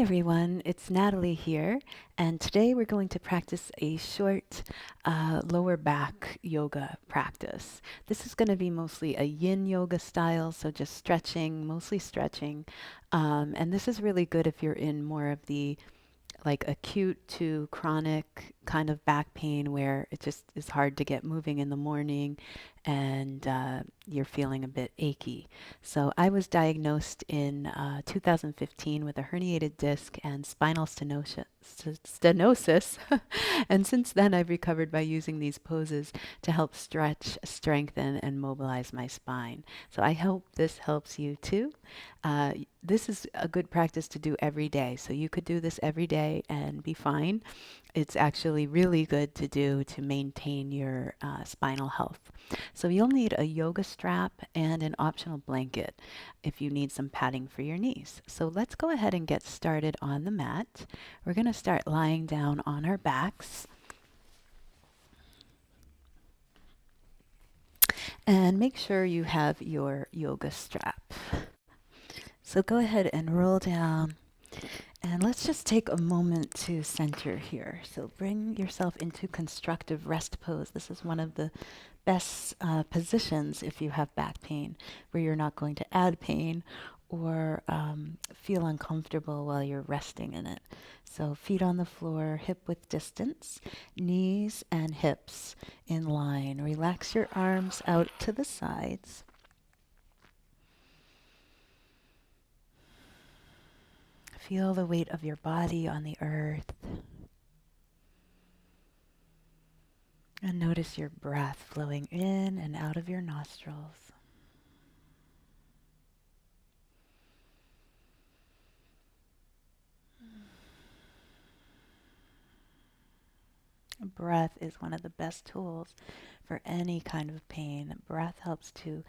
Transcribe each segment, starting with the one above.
everyone, it's Natalie here, and today we're going to practice a short lower back yoga practice. This is going to be mostly a yin yoga style, so just stretching, mostly stretching. And this is really good if you're in more of the like acute to chronic kind of back pain where it just is hard to get moving in the morning and you're feeling a bit achy. So I was diagnosed in 2015 with a herniated disc and spinal stenosis. And since then I've recovered by using these poses to help stretch, strengthen, and mobilize my spine. So I hope this helps you too. This is a good practice to do every day. So you could do this every day and be fine. It's actually really good to do to maintain your spinal health. So you'll need a yoga strap and an optional blanket if you need some padding for your knees. So let's go ahead and get started on the mat. We're going to start lying down on our backs. And make sure you have your yoga strap. So go ahead and roll down. And let's just take a moment to center here. So bring yourself into constructive rest pose. This is one of the best positions if you have back pain, where you're not going to add pain or feel uncomfortable while you're resting in it. So feet on the floor, hip width distance, knees and hips in line. Relax your arms out to the sides. Feel the weight of your body on the earth. And notice your breath flowing in and out of your nostrils. Breath is one of the best tools for any kind of pain. Breath helps to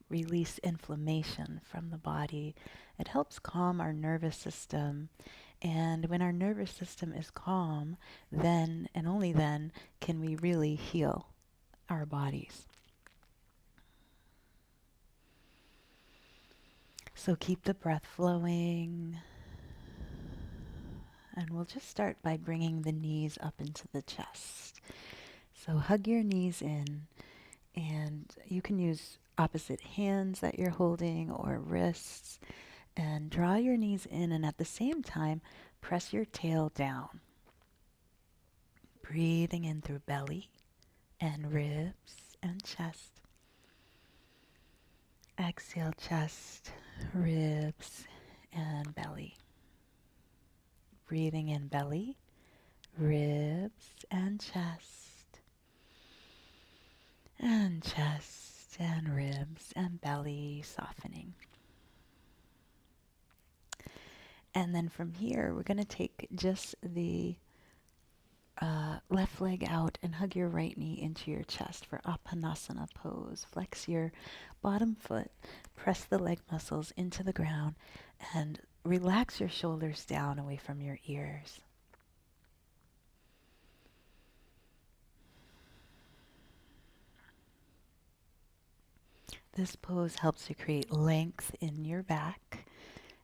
release inflammation from the body. It helps calm our nervous system. And when our nervous system is calm, then and only then can we really heal our bodies. So keep the breath flowing. And we'll just start by bringing the knees up into the chest. So hug your knees in, and you can use opposite hands that you're holding or wrists, and draw your knees in, and at the same time, press your tail down. Breathing in through belly and ribs and chest. Exhale, chest, ribs, and belly. Breathing in belly, ribs, and chest. And chest, and ribs, and belly softening. And then from here, we're going to take just the left leg out and hug your right knee into your chest for Apanasana pose. Flex your bottom foot, press the leg muscles into the ground, and relax your shoulders down away from your ears. This pose helps you create length in your back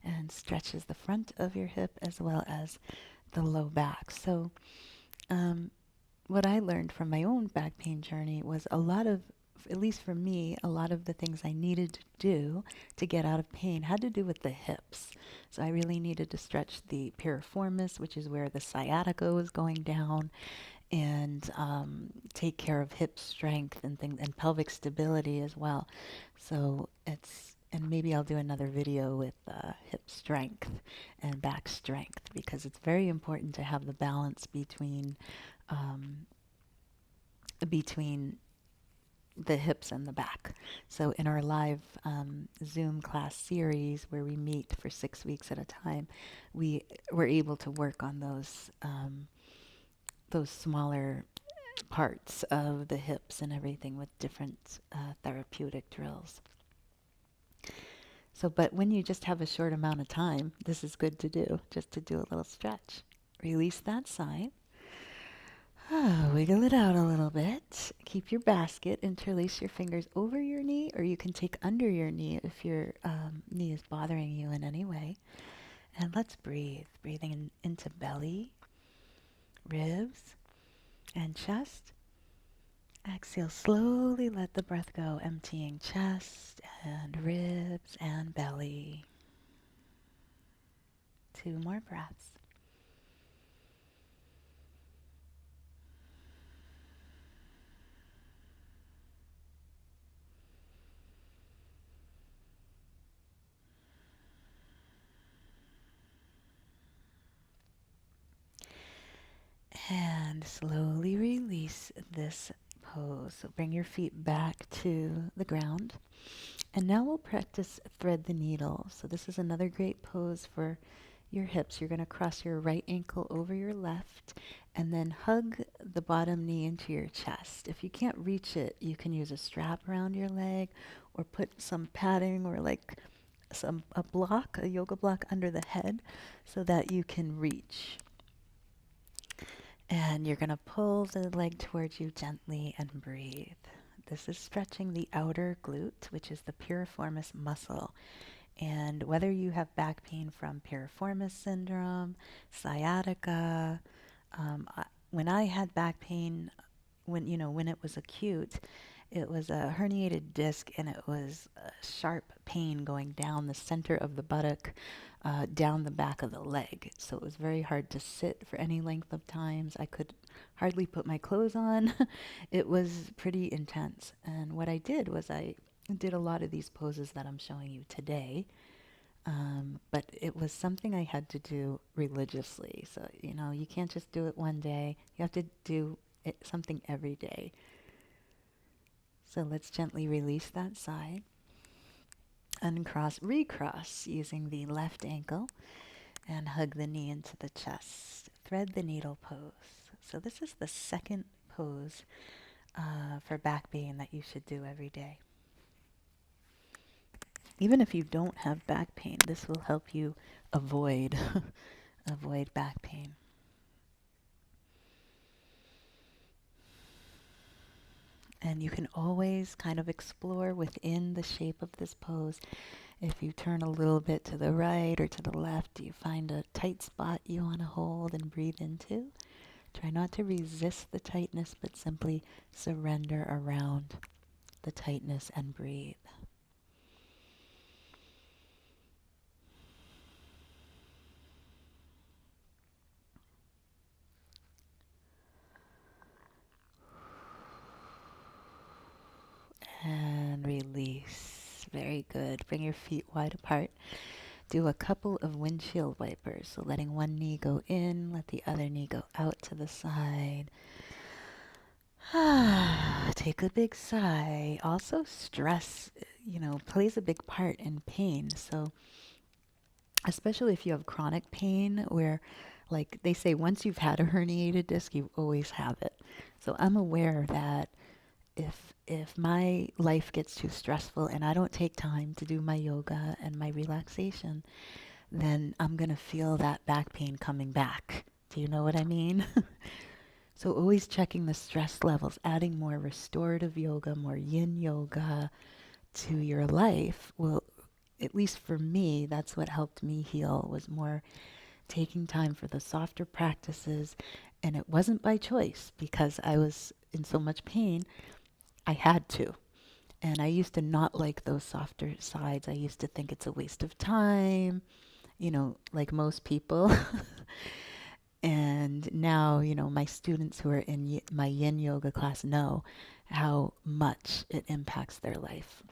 and stretches the front of your hip as well as the low back. So what I learned from my own back pain journey was a lot of, at least for me, a lot of the things I needed to do to get out of pain had to do with the hips. So I really needed to stretch the piriformis, which is where the sciatica was going down, and take care of hip strength and things, and pelvic stability as well. So and maybe I'll do another video with hip strength and back strength, because it's very important to have the balance between the hips and the back. So in our live Zoom class series where we meet for 6 weeks at a time, we were able to work on those smaller parts of the hips and everything with different therapeutic drills. So, but when you just have a short amount of time, this is good to do, just to do a little stretch. Release that side. Wiggle it out a little bit. Keep your basket. Interlace your fingers over your knee, or you can take under your knee if your knee is bothering you in any way. And let's breathe. Breathing into belly, ribs, and chest. Exhale, slowly let the breath go, emptying chest and ribs and belly. 2 more breaths. And slowly release this pose. So bring your feet back to the ground. And now we'll practice thread the needle. So this is another great pose for your hips. You're going to cross your right ankle over your left and then hug the bottom knee into your chest. If you can't reach it, you can use a strap around your leg or put some padding or like a yoga block under the head so that you can reach. And you're going to pull the leg towards you gently and breathe. This is stretching the outer glute, which is the piriformis muscle. And whether you have back pain from piriformis syndrome, sciatica, when I had back pain, when it was acute, it was a herniated disc and it was a sharp pain going down the center of the buttock, down the back of the leg. So it was very hard to sit for any length of times. I could hardly put my clothes on. It was pretty intense. And what I did was I did a lot of these poses that I'm showing you today. But it was something I had to do religiously. So, you can't just do it one day. You have to do something every day. So let's gently release that side. Uncross, recross using the left ankle and hug the knee into the chest. Thread the needle pose. So this is the second pose for back pain that you should do every day. Even if you don't have back pain, this will help you avoid avoid back pain. And you can always kind of explore within the shape of this pose. If you turn a little bit to the right or to the left, you find a tight spot you want to hold and breathe into. Try not to resist the tightness, but simply surrender around the tightness and breathe. And release. Very good. Bring your feet wide apart. Do a couple of windshield wipers. So letting one knee go in, let the other knee go out to the side. Take a big sigh. Also, stress, plays a big part in pain. So, especially if you have chronic pain, where, like they say, once you've had a herniated disc, you always have it. So, I'm aware that if my life gets too stressful and I don't take time to do my yoga and my relaxation, then I'm going to feel that back pain coming back. Do you know what I mean? So always checking the stress levels, adding more restorative yoga, more yin yoga to your life will, at least for me, that's what helped me heal, was more taking time for the softer practices. And it wasn't by choice because I was in so much pain. I had to. And I used to not like those softer sides. I used to think it's a waste of time, like most people. And now, my students who are in my yin yoga class know how much it impacts their life.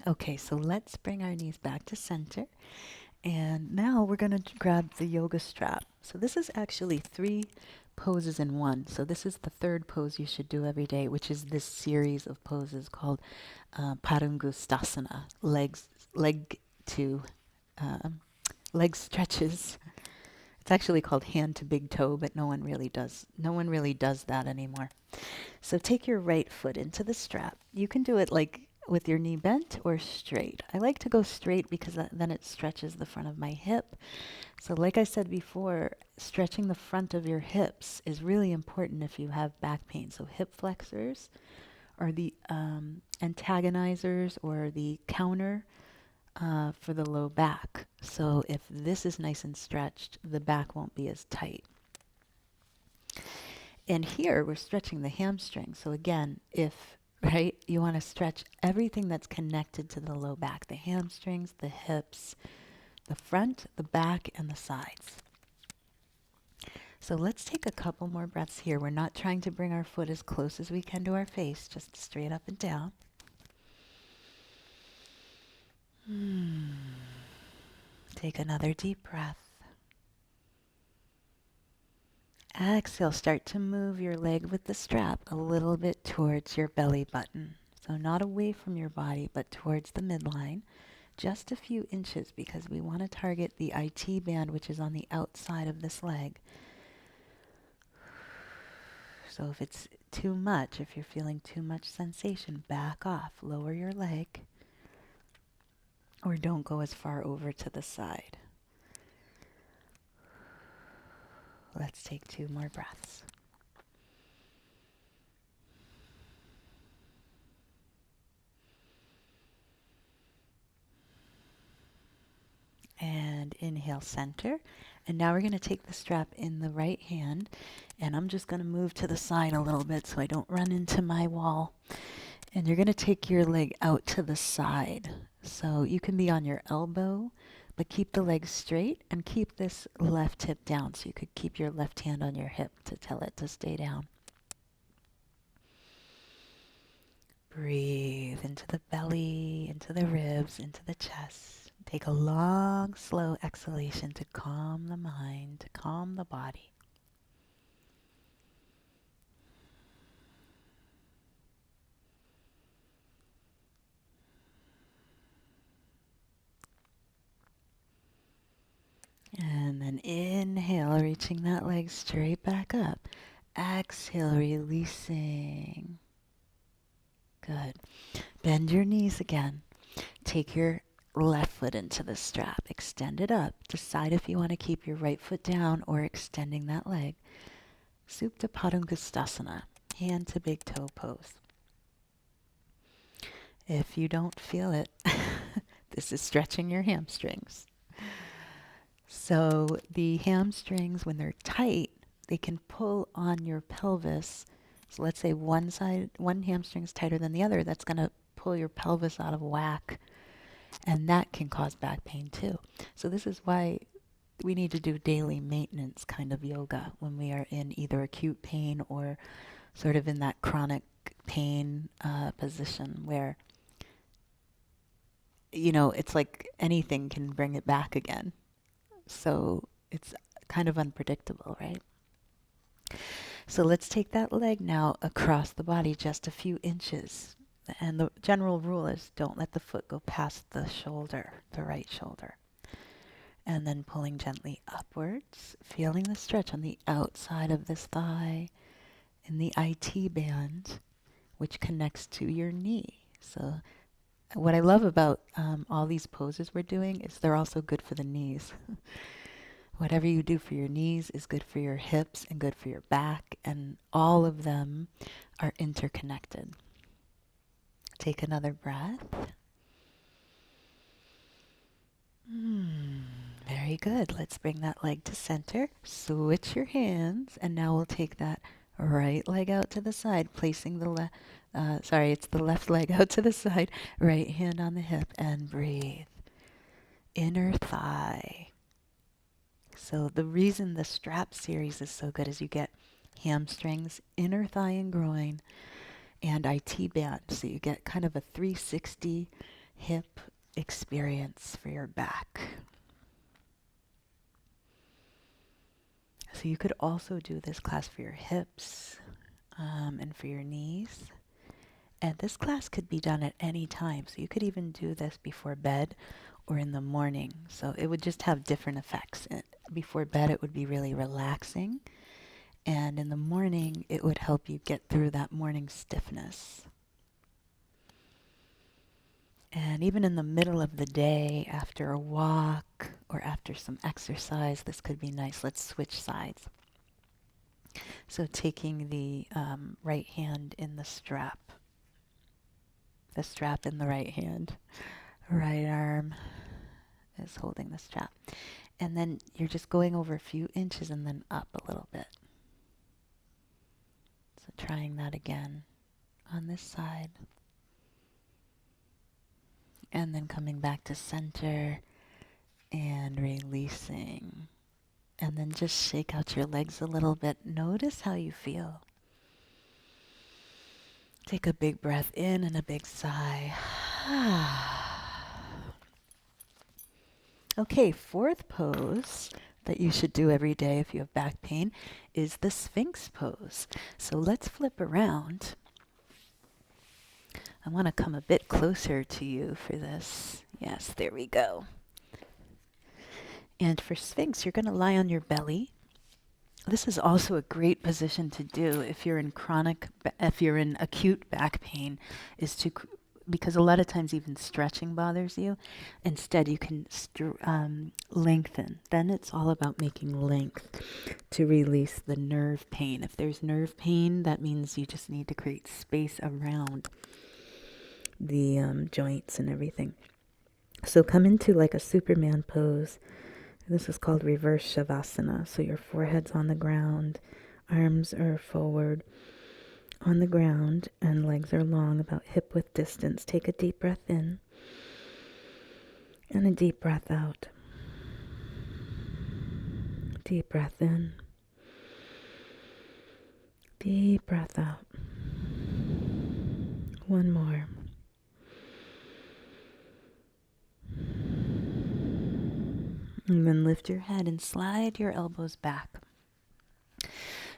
Okay, so let's bring our knees back to center. And now we're going to grab the yoga strap. So this is actually 3 poses in one. So this is the third pose you should do every day, which is this series of poses called Padangusthasana, leg stretches. It's actually called hand to big toe, but no one really does that anymore. So take your right foot into the strap. You can do it like with your knee bent or straight. I like to go straight because then it stretches the front of my hip. So like I said before, stretching the front of your hips is really important if you have back pain. So hip flexors are the antagonizers or the counter for the low back. So if this is nice and stretched, the back won't be as tight. And here we're stretching the hamstring. So again, right, you want to stretch everything that's connected to the low back, the hamstrings, the hips, the front, the back, and the sides. So let's take a couple more breaths here. We're not trying to bring our foot as close as we can to our face, just straight up and down. Take another deep breath. Exhale, start to move your leg with the strap a little bit towards your belly button. So not away from your body, but towards the midline. Just a few inches because we want to target the IT band, which is on the outside of this leg. So if it's too much, if you're feeling too much sensation, back off, lower your leg, or don't go as far over to the side. Let's take 2 more breaths. And inhale, center. And now we're going to take the strap in the right hand, and I'm just going to move to the side a little bit so I don't run into my wall. And you're going to take your leg out to the side. So you can be on your elbow, but keep the leg straight and keep this left hip down. So you could keep your left hand on your hip to tell it to stay down. Breathe into the belly, into the ribs, into the chest. Take a long, slow exhalation to calm the mind, to calm the body. And then inhale, reaching that leg straight back up. Exhale, releasing. Good. Bend your knees again. Take your left foot into the strap. Extend it up. Decide if you want to keep your right foot down or extending that leg. Supta Padangusthasana, hand to big toe pose. If you don't feel it, this is stretching your hamstrings. So the hamstrings, when they're tight, they can pull on your pelvis. So let's say one hamstring is tighter than the other. That's going to pull your pelvis out of whack, and that can cause back pain too. So this is why we need to do daily maintenance kind of yoga when we are in either acute pain or sort of in that chronic pain position where, it's like anything can bring it back again. So it's kind of unpredictable, right? So let's take that leg now across the body just a few inches. And the general rule is don't let the foot go past the shoulder, the right shoulder. And then pulling gently upwards, feeling the stretch on the outside of this thigh in the IT band, which connects to your knee. So what I love about all these poses we're doing is they're also good for the knees. Whatever you do for your knees is good for your hips and good for your back, and all of them are interconnected. Take another breath. Very good. Let's bring that leg to center. Switch your hands, and now we'll take that right leg out to the side, placing the it's the left leg out to the side, right hand on the hip, and breathe. Inner thigh. So the reason the strap series is so good is you get hamstrings, inner thigh and groin, and IT band. So you get kind of a 360 hip experience for your back. So you could also do this class for your hips and for your knees. And this class could be done at any time. So you could even do this before bed or in the morning. So it would just have different effects. Before bed, it would be really relaxing. And in the morning, it would help you get through that morning stiffness. And even in the middle of the day, after a walk or after some exercise, this could be nice. Let's switch sides. So taking the right hand in the strap in the right hand. Right arm is holding the strap. And then you're just going over a few inches and then up a little bit. So trying that again on this side. And then coming back to center and releasing. And then just shake out your legs a little bit. Notice how you feel. Take a big breath in and a big sigh. Okay, fourth pose that you should do every day if you have back pain is the Sphinx pose. So let's flip around. I want to come a bit closer to you for this. Yes, there we go. And for Sphinx, you're going to lie on your belly. This is also a great position to do if you're in acute back pain, because a lot of times even stretching bothers you. Instead, you can lengthen. Then it's all about making length to release the nerve pain. If there's nerve pain, that means you just need to create space around the joints and everything. So come into like a Superman pose. This is called reverse Shavasana. So your forehead's on the ground, arms are forward on the ground, and legs are long, about hip width distance. Take a deep breath in and a deep breath out. Deep breath in. Deep breath out. One more. And then lift your head and slide your elbows back.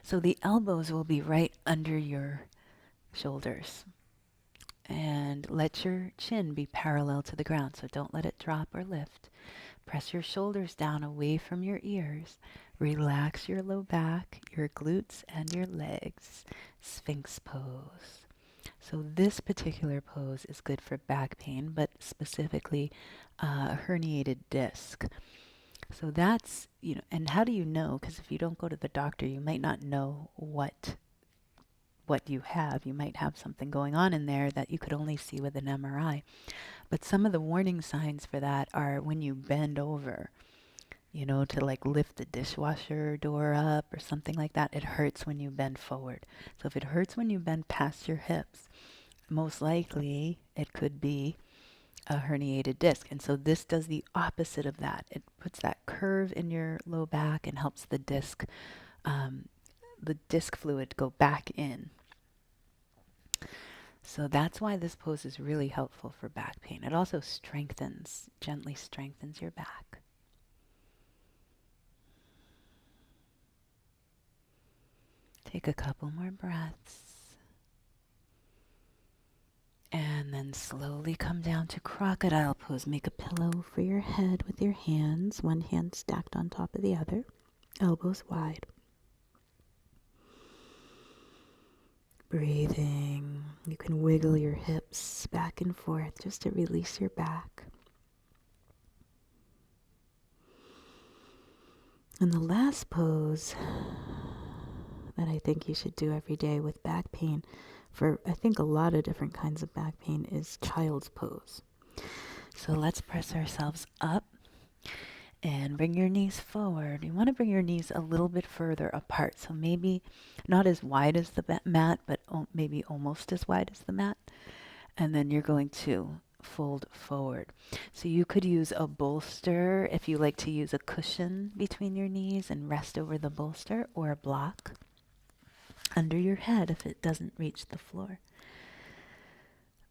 So the elbows will be right under your shoulders. And let your chin be parallel to the ground. So don't let it drop or lift. Press your shoulders down away from your ears. Relax your low back, your glutes, and your legs. Sphinx pose. So this particular pose is good for back pain, but specifically a herniated disc. So that's, and how do you know? Because if you don't go to the doctor, you might not know what you have. You might have something going on in there that you could only see with an MRI. But some of the warning signs for that are when you bend over, to like lift the dishwasher door up or something like that. It hurts when you bend forward. So if it hurts when you bend past your hips, most likely it could be a herniated disc. And so this does the opposite of that. It puts that curve in your low back and helps the disc fluid go back in. So that's why this pose is really helpful for back pain. It also gently strengthens your back. Take a couple more breaths. And then slowly come down to crocodile pose. Make a pillow for your head with your hands, one hand stacked on top of the other, elbows wide. Breathing. You can wiggle your hips back and forth just to release your back. And the last pose that I think you should do every day with back pain, for I think a lot of different kinds of back pain, is child's pose. So let's press ourselves up and bring your knees forward. You want to bring your knees a little bit further apart. So maybe not as wide as the mat, but maybe almost as wide as the mat. And then you're going to fold forward. So you could use a bolster if you like to use a cushion between your knees and rest over the bolster, or a block under your head if it doesn't reach the floor.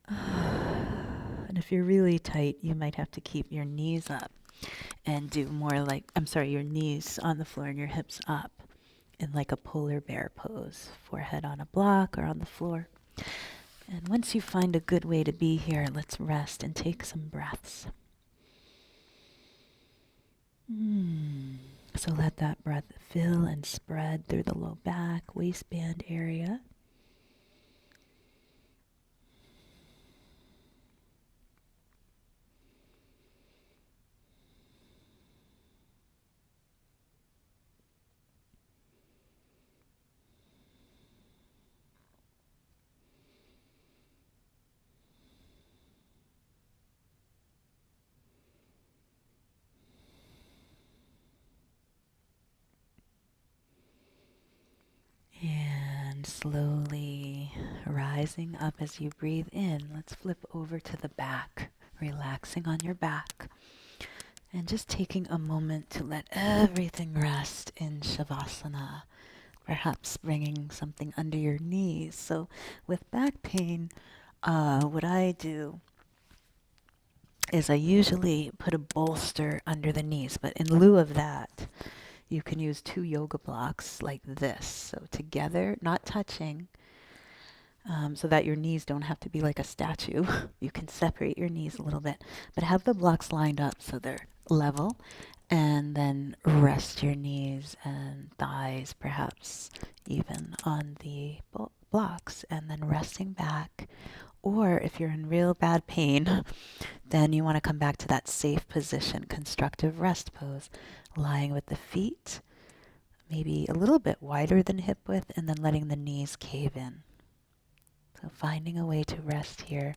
And if you're really tight, you might have to keep your knees up and do more your knees on the floor and your hips up in like a polar bear pose, forehead on a block or on the floor. And once you find a good way to be here, let's rest and take some breaths. So let that breath fill and spread through the low back, waistband area. slowly rising up as you breathe in. Let's flip over to the back, relaxing on your back. And just taking a moment to let everything rest in Shavasana. Perhaps bringing something under your knees. So with back pain, what I do is I usually put a bolster under the knees. But in lieu of that, you can use 2 yoga blocks like this. So together, not touching, so that your knees don't have to be like a statue. You can separate your knees a little bit, but have the blocks lined up so they're level, and then rest your knees and thighs, perhaps even on the blocks, and then resting back. Or if you're in real bad pain, then you want to come back to that safe position, constructive rest pose, lying with the feet maybe a little bit wider than hip width, and then letting the knees cave in. So finding a way to rest here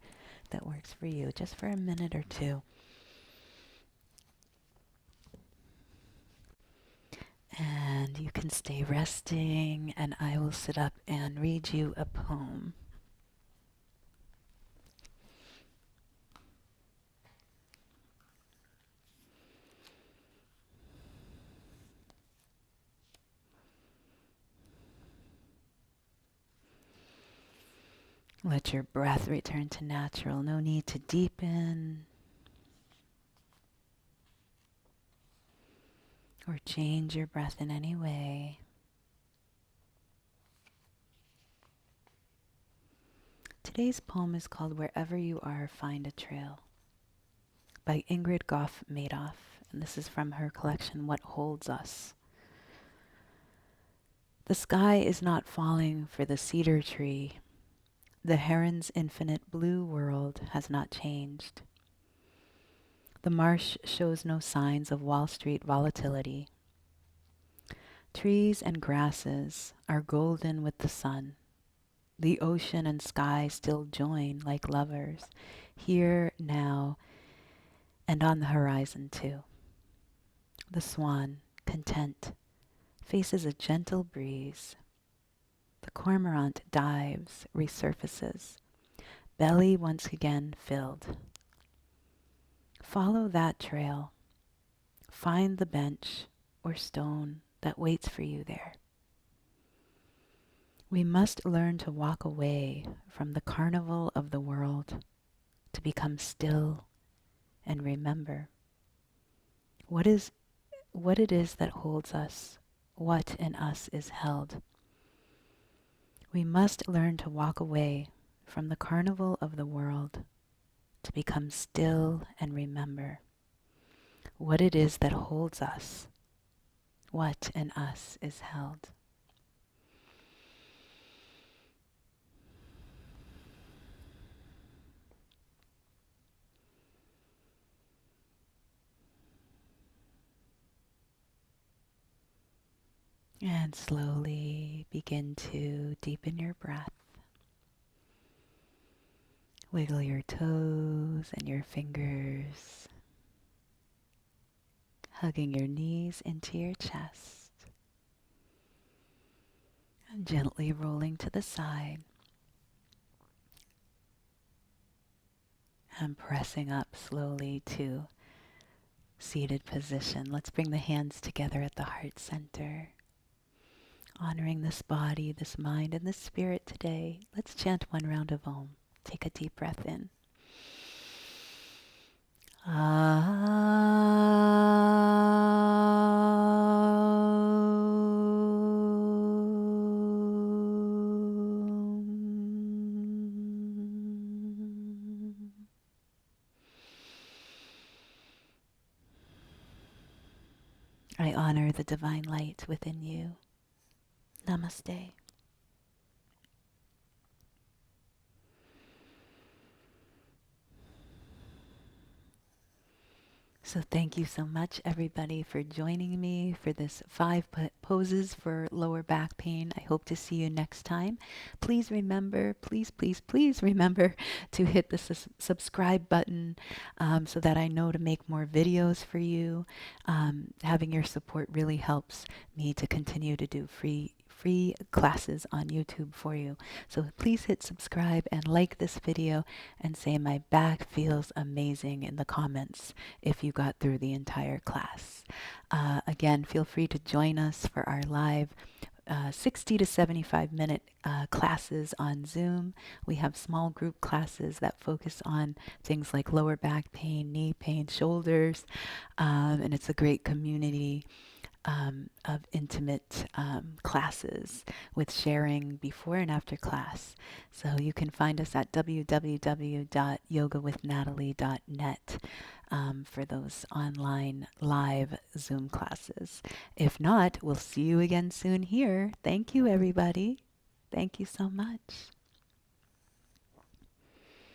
that works for you, just for a minute or two. And you can stay resting, and I will sit up and read you a poem. Let your breath return to natural. No need to deepen or change your breath in any way. Today's poem is called Wherever You Are, Find a Trail by Ingrid Goff Madoff, and this is from her collection, What Holds Us. The sky is not falling for the cedar tree. The heron's infinite blue world has not changed. The marsh shows no signs of Wall Street volatility. Trees and grasses are golden with the sun. The ocean and sky still join like lovers, here, now, and on the horizon too. The swan, content, faces a gentle breeze. The cormorant dives, resurfaces, belly once again filled. Follow that trail. Find the bench or stone that waits for you there. We must learn to walk away from the carnival of the world, to become still and remember what it is that holds us, what in us is held. We must learn to walk away from the carnival of the world, to become still and remember what it is that holds us, what in us is held. And slowly begin to deepen your breath. Wiggle your toes and your fingers, hugging your knees into your chest, and gently rolling to the side, and pressing up slowly to seated position. Let's bring the hands together at the heart center. Honoring this body, this mind, and this spirit today, let's chant one round of Om. Take a deep breath in. I honor the divine light within you. Namaste. So thank you so much, everybody, for joining me for this 5 poses for lower back pain. I hope to see you next time. Please remember, please remember to hit the subscribe button so that I know to make more videos for you. Having your support really helps me to continue to do free free classes on YouTube for you. So please hit subscribe and like this video and say my back feels amazing in the comments if you got through the entire class. Again, feel free to join us for our live 60 to 75 minute classes on Zoom. We have small group classes that focus on things like lower back pain, knee pain, shoulders, and it's a great community of intimate classes with sharing before and after class. So you can find us at www.yogawithnatalie.net for those online live Zoom classes. If not, we'll see you again soon here. Thank you, everybody. Thank you so much.